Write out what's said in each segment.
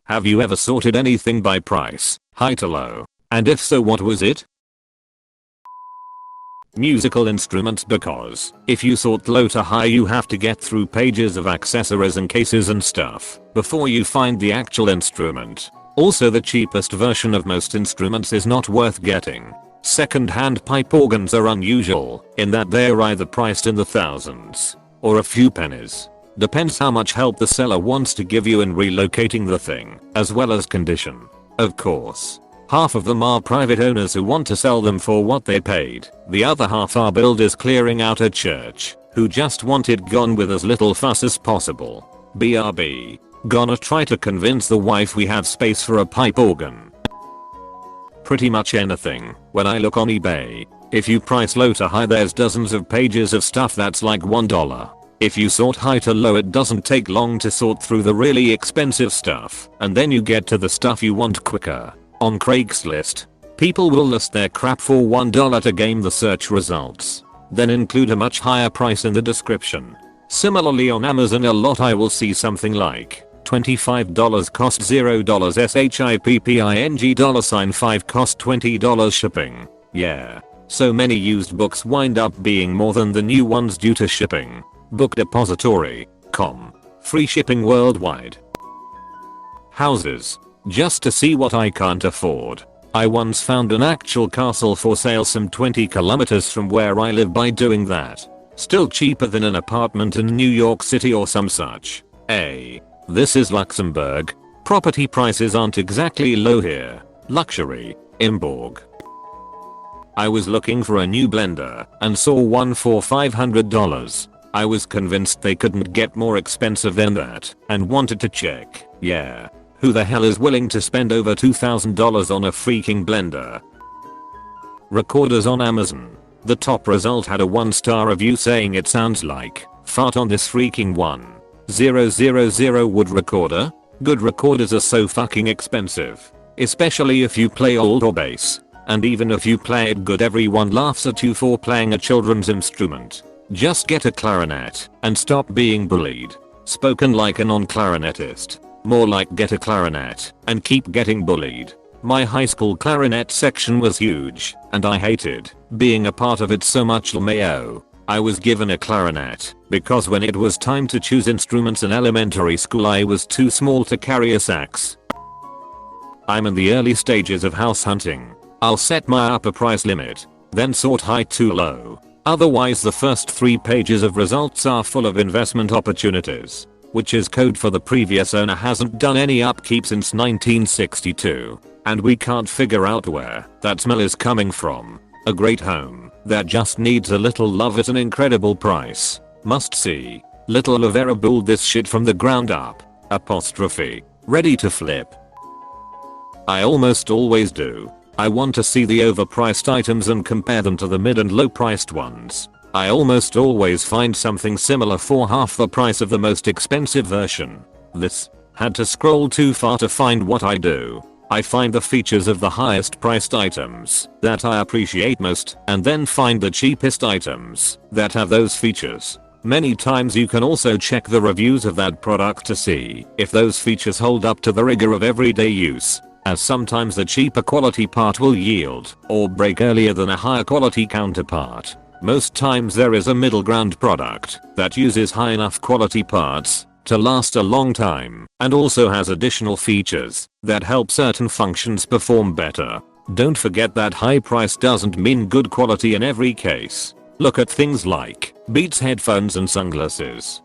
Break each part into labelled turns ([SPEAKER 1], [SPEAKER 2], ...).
[SPEAKER 1] Have you ever sorted anything by price, high to low? And if so, what was it? Musical instruments, because if you sort low to high you have to get through pages of accessories and cases and stuff before you find the actual instrument. Also, the cheapest version of most instruments is not worth getting. Second-hand pipe organs are unusual in that they're either priced in the thousands or a few pennies. Depends how much help the seller wants to give you in relocating the thing, as well as condition. Of course, half of them are private owners who want to sell them for what they paid. The other half are builders clearing out a church who just want it gone with as little fuss as possible. BRB. Gonna try to convince the wife we have space for a pipe organ. Pretty much anything. When I look on eBay, if you price low to high there's dozens of pages of stuff that's like $1. If you sort high to low it doesn't take long to sort through the really expensive stuff, and then you get to the stuff you want quicker. On Craigslist, people will list their crap for $1 to game the search results, then include a much higher price in the description. Similarly on Amazon a lot I will see something like $25 cost $0 shipping $5 cost $20 shipping. Yeah. So many used books wind up being more than the new ones due to shipping. Bookdepository.com. Free shipping worldwide. Houses. Just to see what I can't afford. I once found an actual castle for sale some 20 kilometers from where I live. By doing that, still cheaper than an apartment in New York City or some such. This is Luxembourg. Property prices aren't exactly low here. Luxury. Imborg. I was looking for a new blender and saw one for $500. I was convinced they couldn't get more expensive than that and wanted to check. Yeah. Who the hell is willing to spend over $2,000 on a freaking blender? Recorders on Amazon. The top result had a 1-star review saying it sounds like fart on this freaking 1000 wood recorder. Good recorders are so fucking expensive. Especially if you play old or bass. And even if you play it good everyone laughs at you for playing a children's instrument. Just get a clarinet and stop being bullied. Spoken like a non-clarinetist. More like get a clarinet and keep getting bullied. My high school clarinet section was huge and I hated being a part of it so much. LMAO. I was given a clarinet because when it was time to choose instruments in elementary school I was too small to carry a sax. I'm in the early stages of house hunting. I'll set my upper price limit, then sort high to low. Otherwise the first 3 pages of results are full of investment opportunities, which is code for the previous owner hasn't done any upkeep since 1962, and we can't figure out where that smell is coming from. A great home that just needs a little love at an incredible price. Must see. Little Lavera build this shit from the ground up. Apostrophe. Ready to flip. I almost always do. I want to see the overpriced items and compare them to the mid and low priced ones. I almost always find something similar for half the price of the most expensive version. This had to scroll too far to find what I do. I find the features of the highest priced items that I appreciate most and then find the cheapest items that have those features. Many times you can also check the reviews of that product to see if those features hold up to the rigor of everyday use, as sometimes the cheaper quality part will yield or break earlier than a higher quality counterpart. Most times there is a middle ground product that uses high enough quality parts to last a long time and also has additional features that help certain functions perform better. Don't forget that high price doesn't mean good quality in every case. Look at things like Beats headphones and sunglasses.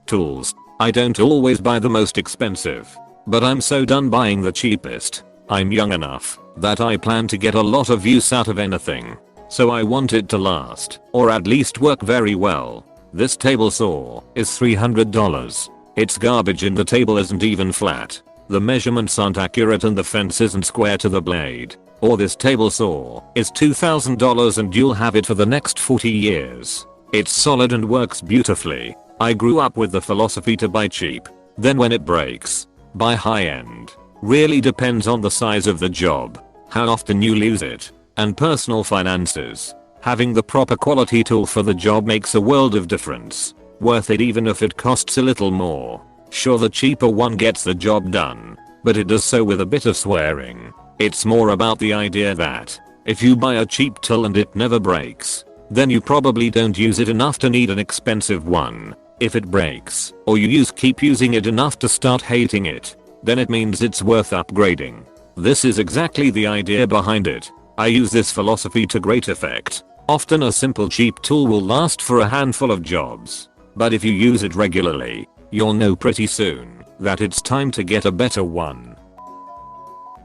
[SPEAKER 1] Tools. I don't always buy the most expensive, but I'm so done buying the cheapest. I'm young enough that I plan to get a lot of use out of anything, so I want it to last or at least work very well. This table saw is $300. It's garbage and the table isn't even flat. The measurements aren't accurate and the fence isn't square to the blade. Or this table saw is $2,000 and you'll have it for the next 40 years. It's solid and works beautifully. I grew up with the philosophy to buy cheap, then when it breaks, buy high end. Really depends on the size of the job, how often you lose it, and personal finances. Having the proper quality tool for the job makes a world of difference. Worth it even if it costs a little more. Sure, the cheaper one gets the job done, but it does so with a bit of swearing. It's more about the idea that if you buy a cheap tool and it never breaks, then you probably don't use it enough to need an expensive one. If it breaks, or you keep using it enough to start hating it, then it means it's worth upgrading. This is exactly the idea behind it. I use this philosophy to great effect. Often a simple cheap tool will last for a handful of jobs, but if you use it regularly, you'll know pretty soon that it's time to get a better one.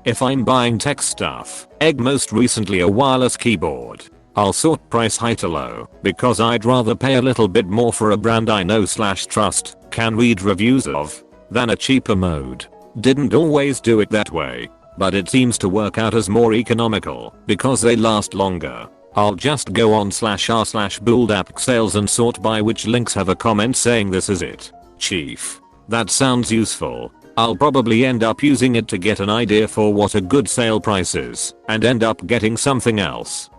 [SPEAKER 1] If I'm buying tech stuff, most recently a wireless keyboard, I'll sort price high to low because I'd rather pay a little bit more for a brand I know / trust, can read reviews of, than a cheaper mode. Didn't always do it that way, but it seems to work out as more economical because they last longer. I'll just go on /r/buildapp sales and sort by which links have a comment saying this is it. Chief. That sounds useful. I'll probably end up using it to get an idea for what a good sale price is and end up getting something else.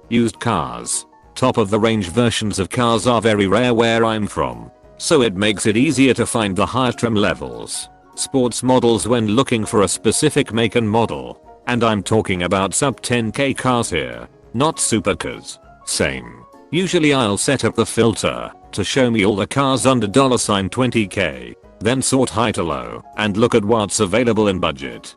[SPEAKER 1] Used cars. Top of the range versions of cars are very rare where I'm from, so it makes it easier to find the higher trim levels. Sports models when looking for a specific make and model. And I'm talking about sub 10k cars here, not supercars. Same. Usually I'll set up the filter to show me all the cars under $20k, then sort high to low and look at what's available in budget.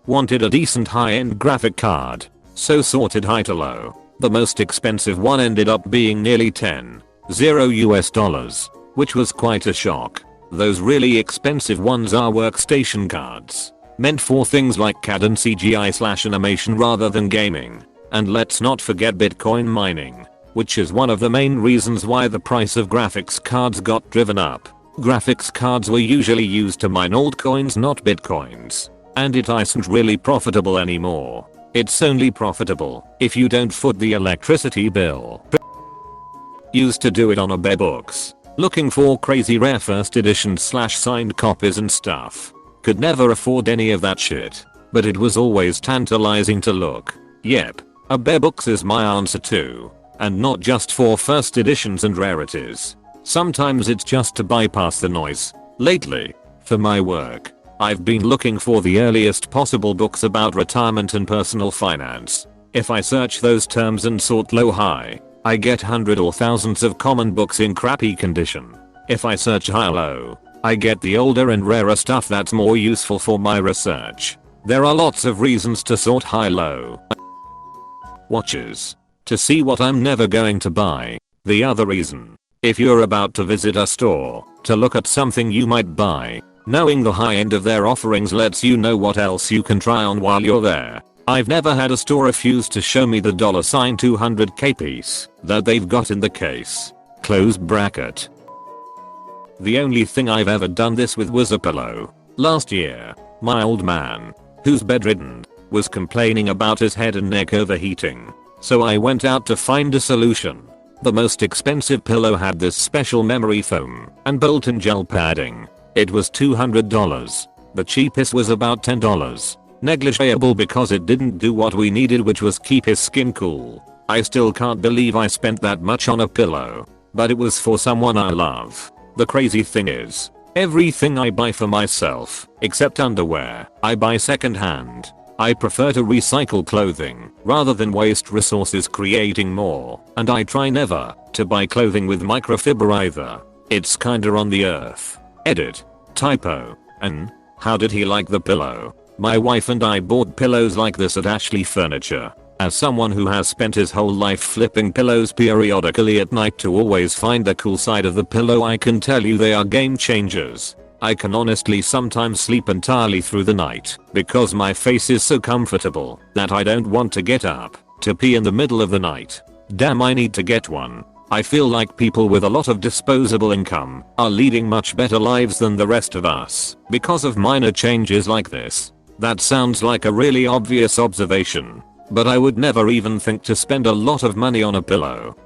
[SPEAKER 1] Wanted a decent high-end graphic card, so sorted high to low. The most expensive one ended up being nearly $10,000 US, which was quite a shock. Those really expensive ones are workstation cards, meant for things like CAD and CGI/animation rather than gaming. And let's not forget Bitcoin mining, which is one of the main reasons why the price of graphics cards got driven up. Graphics cards were usually used to mine altcoins, not bitcoins, and it isn't really profitable anymore. It's only profitable if you don't foot the electricity bill. Used to do it on eBay books, looking for crazy rare first edition / signed copies and stuff. Could never afford any of that shit, but it was always tantalizing to look. Yep, eBay books is my answer too, and not just for first editions and rarities. Sometimes it's just to bypass the noise. Lately, for my work, I've been looking for the earliest possible books about retirement and personal finance. If I search those terms and sort low high, I get hundreds or thousands of common books in crappy condition. If I search high low, I get the older and rarer stuff that's more useful for my research. There are lots of reasons to sort high low. Watches. To see what I'm never going to buy. The other reason. If you're about to visit a store to look at something you might buy, knowing the high end of their offerings lets you know what else you can try on while you're there. I've never had a store refuse to show me the $200k piece that they've got in the case. Close bracket. The only thing I've ever done this with was a pillow. Last year, my old man, who's bedridden, was complaining about his head and neck overheating. So I went out to find a solution. The most expensive pillow had this special memory foam and built-in gel padding. It was $200. The cheapest was about $10. Negligible because it didn't do what we needed, which was keep his skin cool. I still can't believe I spent that much on a pillow, but it was for someone I love. The crazy thing is, everything I buy for myself, except underwear, I buy secondhand. I prefer to recycle clothing rather than waste resources creating more, and I try never to buy clothing with microfiber either. It's kinda on the earth. Edit. Typo. And how did he like the pillow? My wife and I bought pillows like this at Ashley Furniture. As someone who has spent his whole life flipping pillows periodically at night to always find the cool side of the pillow, I can tell you they are game changers. I can honestly sometimes sleep entirely through the night because my face is so comfortable that I don't want to get up to pee in the middle of the night. Damn, I need to get one. I feel like people with a lot of disposable income are leading much better lives than the rest of us because of minor changes like this. That sounds like a really obvious observation, but I would never even think to spend a lot of money on a pillow.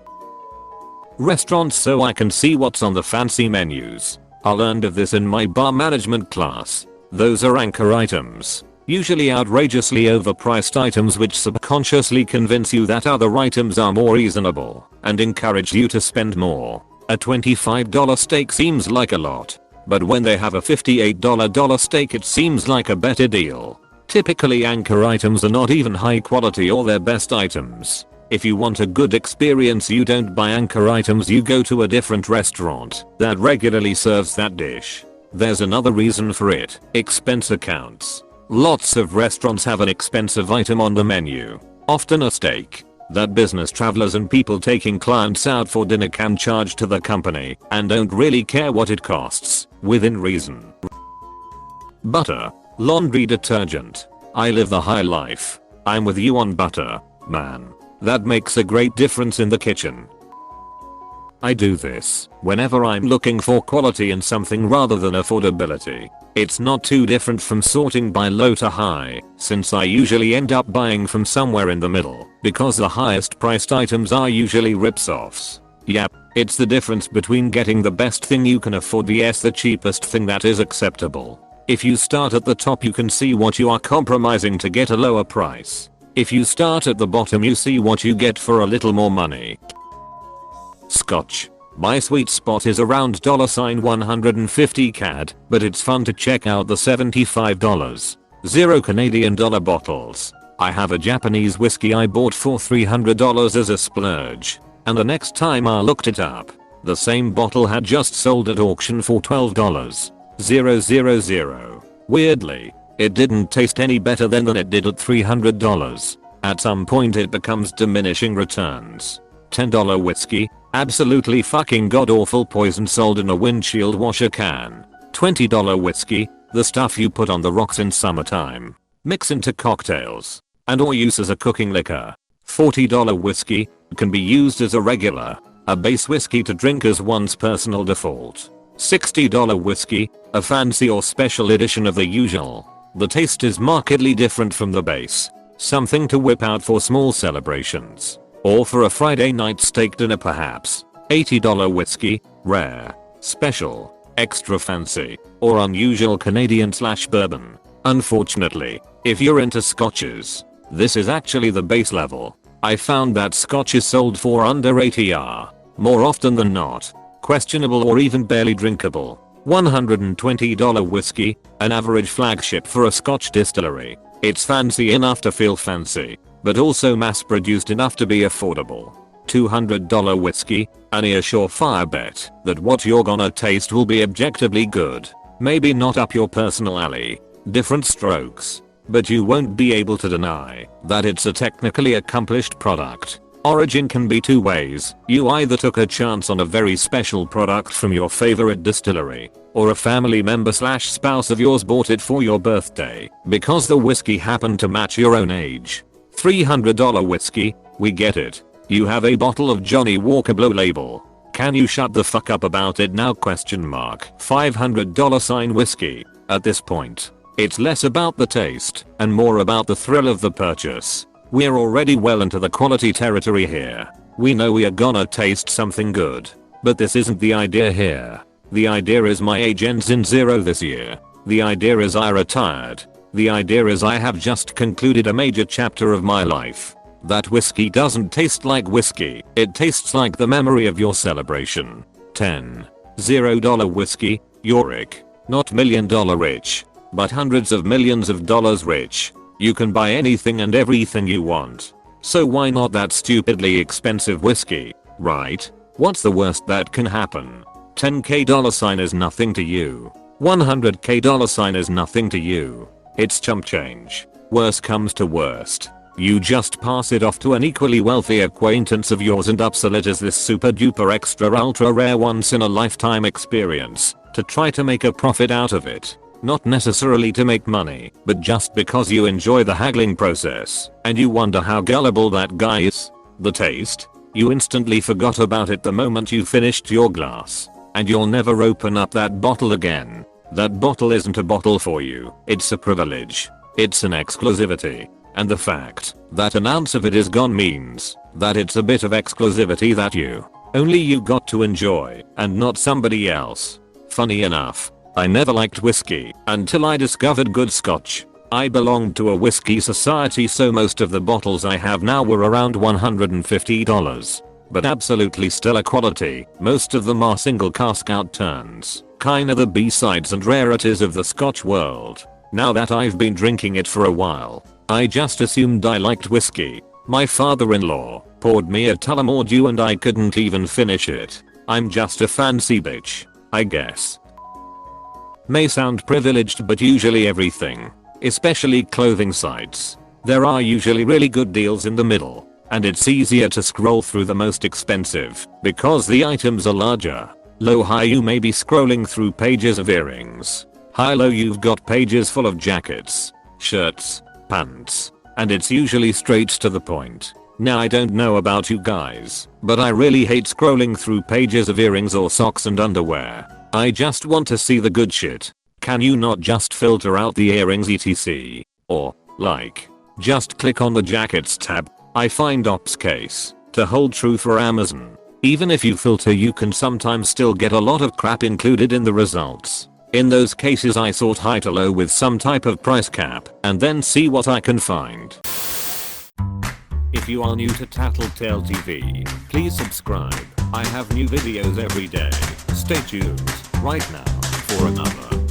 [SPEAKER 1] Restaurants so I can see what's on the fancy menus. I learned of this in my bar management class. Those are anchor items, usually outrageously overpriced items which subconsciously convince you that other items are more reasonable and encourage you to spend more. A $25 steak seems like a lot, but when they have a $58 steak it seems like a better deal. Typically Anchor items are not even high quality or their best items. If you want a good experience you don't buy Anchor items, you go to a different restaurant that regularly serves that dish. There's another reason for it. Expense accounts. Lots of restaurants have an expensive item on the menu. Often a steak that business travelers and people taking clients out for dinner can charge to the company and don't really care what it costs, within reason. Butter. Laundry detergent. I live the high life. I'm with you on butter, man. That makes a great difference in the kitchen. I do this whenever I'm looking for quality in something rather than affordability. It's not too different from sorting by low to high, since I usually end up buying from somewhere in the middle, because the highest priced items are usually rips-offs. Yep, it's the difference between getting the best thing you can afford vs the cheapest thing that is acceptable. If you start at the top you can see what you are compromising to get a lower price. If you start at the bottom you see what you get for a little more money. Scotch. My sweet spot is around $150 CAD, but it's fun to check out the $75, $0 Canadian dollar bottles. I have a Japanese whiskey I bought for $300 as a splurge, and the next time I looked it up, the same bottle had just sold at auction for $12, $000. Weirdly, it didn't taste any better than it did at $300. At some point it becomes diminishing returns. $10 whiskey, absolutely fucking god awful poison sold in a windshield washer can. $20 whiskey, the stuff you put on the rocks in summertime, mix into cocktails, and or use as a cooking liquor. $40 whiskey, can be used as a regular, a base whiskey to drink as one's personal default. $60 whiskey, a fancy or special edition of the usual. The taste is markedly different from the base. Something to whip out for small celebrations. Or for a Friday night steak dinner perhaps. $80 whiskey, rare, special, extra fancy, or unusual Canadian/bourbon. Unfortunately, if you're into scotches, this is actually the base level. I found that scotch is sold for under $80, more often than not, questionable or even barely drinkable. $120 whiskey, an average flagship for a Scotch distillery. It's fancy enough to feel fancy, but also mass produced enough to be affordable. $200 whiskey, a near surefire bet that what you're gonna taste will be objectively good. Maybe not up your personal alley, different strokes, but you won't be able to deny that it's a technically accomplished product. Origin can be two ways. You either took a chance on a very special product from your favorite distillery, or a family member/spouse of yours bought it for your birthday because the whiskey happened to match your own age. $300 whiskey, we get it. You have a bottle of Johnny Walker Blue Label. Can you shut the fuck up about it now? $500 whiskey. At this point, it's less about the taste and more about the thrill of the purchase. We're already well into the quality territory here. We know we are gonna taste something good. But this isn't the idea here. The idea is my age ends in 0 this year. The idea is I retired. The idea is I have just concluded a major chapter of my life. That whiskey doesn't taste like whiskey. It tastes like the memory of your celebration. $0 whiskey, Yorick. Not $1 million rich, but hundreds of millions of dollars rich. You can buy anything and everything you want. So why not that stupidly expensive whiskey, right? What's the worst that can happen? $10k is nothing to you. $100k is nothing to you. It's chump change. Worst comes to worst, you just pass it off to an equally wealthy acquaintance of yours and upsell it as this super duper extra ultra rare once in a lifetime experience to try to make a profit out of it. Not necessarily to make money, but just because you enjoy the haggling process and you wonder how gullible that guy is. The taste? You instantly forgot about it the moment you finished your glass, and you'll never open up that bottle again. That bottle isn't a bottle for you, it's a privilege. It's an exclusivity. And the fact that an ounce of it is gone means that it's a bit of exclusivity that only you got to enjoy and not somebody else. Funny enough, I never liked whiskey until I discovered good scotch. I belonged to a whiskey society, so most of the bottles I have now were around $150. but absolutely stellar quality. Most of them are single cask out turns, kinda the B-sides and rarities of the Scotch world. Now that I've been drinking it for a while, I just assumed I liked whiskey. My father-in-law poured me a Tullamore Dew and I couldn't even finish it. I'm just a fancy bitch, I guess. May sound privileged, but usually everything, especially clothing sites, there are usually really good deals in the middle, and it's easier to scroll through the most expensive because the items are larger. Low-high you may be scrolling through pages of earrings. High-low you've got pages full of jackets, shirts, pants, and it's usually straight to the point. Now I don't know about you guys, but I really hate scrolling through pages of earrings or socks and underwear. I just want to see the good shit. Can you not just filter out the earrings etc? Or, like, just click on the jackets tab? I find ops case to hold true for Amazon. Even if you filter you can sometimes still get a lot of crap included in the results. In those cases I sort high to low with some type of price cap and then see what I can find. If you are new to Tattletale TV, please subscribe. I have new videos every day. Stay tuned right now for another